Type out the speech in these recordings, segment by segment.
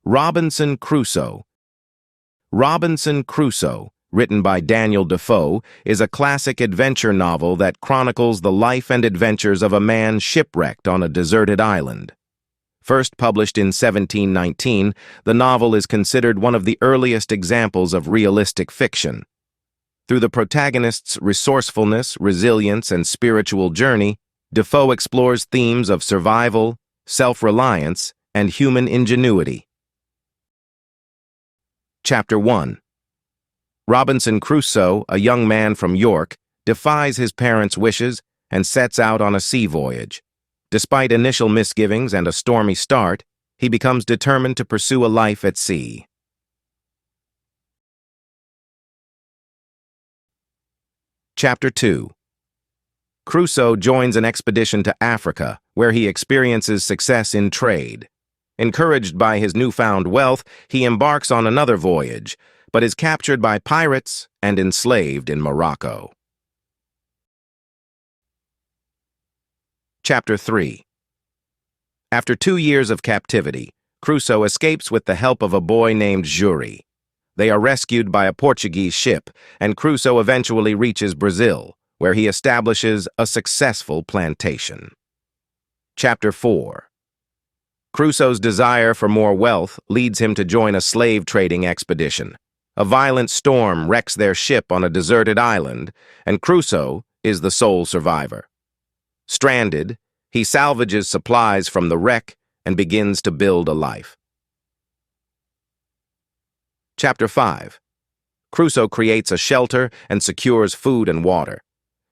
Robinson Crusoe. Robinson Crusoe, written by Daniel Defoe, is a classic adventure novel that chronicles the life and adventures of a man shipwrecked on a deserted island. First published in 1719, the novel is considered one of the earliest examples of realistic fiction. Through the protagonist's resourcefulness, resilience, and spiritual journey, Defoe explores themes of survival, self-reliance, and human ingenuity. Chapter 1. Robinson Crusoe, a young man from York, defies his parents' wishes and sets out on a sea voyage. Despite initial misgivings and a stormy start, he becomes determined to pursue a life at sea. Chapter 2. Crusoe joins an expedition to Africa, where he experiences success in trade. Encouraged by his newfound wealth, he embarks on another voyage, but is captured by pirates and enslaved in Morocco. Chapter 3. After 2 years of captivity, Crusoe escapes with the help of a boy named Jury. They are rescued by a Portuguese ship, and Crusoe eventually reaches Brazil, where he establishes a successful plantation. Chapter 4. Crusoe's desire for more wealth leads him to join a slave trading expedition. A violent storm wrecks their ship on a deserted island, and Crusoe is the sole survivor. Stranded, he salvages supplies from the wreck and begins to build a life. Chapter 5. Crusoe creates a shelter and secures food and water.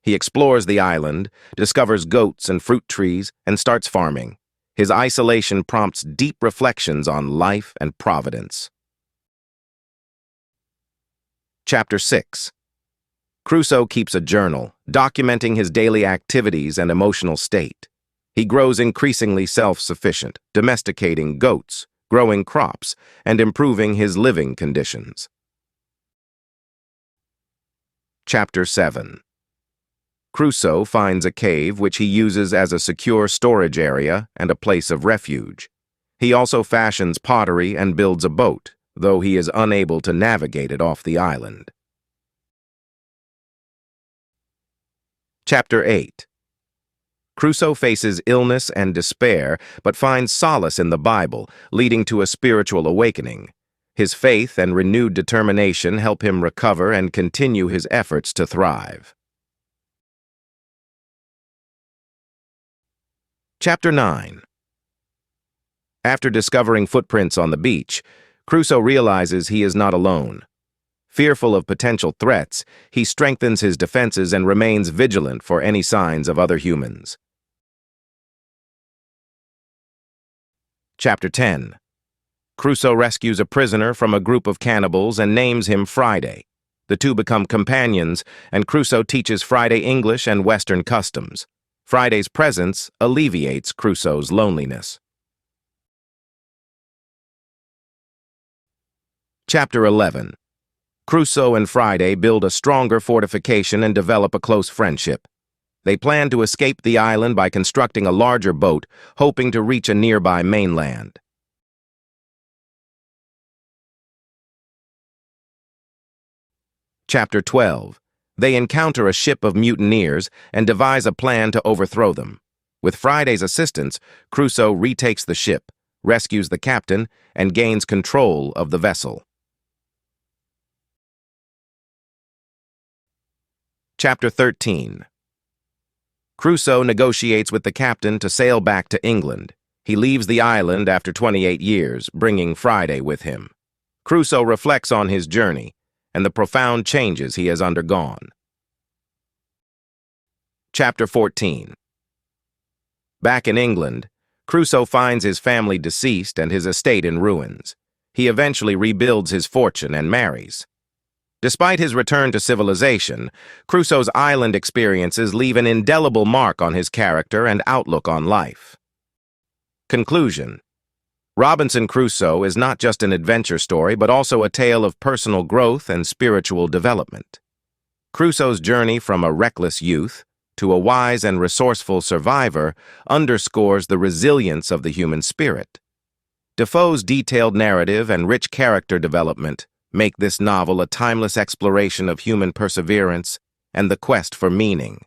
He explores the island, discovers goats and fruit trees, and starts farming. His isolation prompts deep reflections on life and providence. Chapter 6. Crusoe keeps a journal, documenting his daily activities and emotional state. He grows increasingly self-sufficient, domesticating goats, growing crops, and improving his living conditions. Chapter 7. Crusoe finds a cave which he uses as a secure storage area and a place of refuge. He also fashions pottery and builds a boat, though he is unable to navigate it off the island. Chapter 8. Crusoe faces illness and despair, but finds solace in the Bible, leading to a spiritual awakening. His faith and renewed determination help him recover and continue his efforts to thrive. Chapter 9. After discovering footprints on the beach, Crusoe realizes he is not alone. Fearful of potential threats, he strengthens his defenses and remains vigilant for any signs of other humans. Chapter 10. Crusoe rescues a prisoner from a group of cannibals and names him Friday. The two become companions, and Crusoe teaches Friday English and Western customs. Friday's presence alleviates Crusoe's loneliness. Chapter 11. Crusoe and Friday build a stronger fortification and develop a close friendship. They plan to escape the island by constructing a larger boat, hoping to reach a nearby mainland. Chapter 12. They encounter a ship of mutineers and devise a plan to overthrow them. With Friday's assistance, Crusoe retakes the ship, rescues the captain, and gains control of the vessel. Chapter 13. Crusoe negotiates with the captain to sail back to England. He leaves the island after 28 years, bringing Friday with him. Crusoe reflects on his journey and the profound changes he has undergone. Chapter 14. Back in England, Crusoe finds his family deceased and his estate in ruins. He eventually rebuilds his fortune and marries. Despite his return to civilization, Crusoe's island experiences leave an indelible mark on his character and outlook on life. Conclusion. Robinson Crusoe is not just an adventure story, but also a tale of personal growth and spiritual development. Crusoe's journey from a reckless youth to a wise and resourceful survivor underscores the resilience of the human spirit. Defoe's detailed narrative and rich character development make this novel a timeless exploration of human perseverance and the quest for meaning.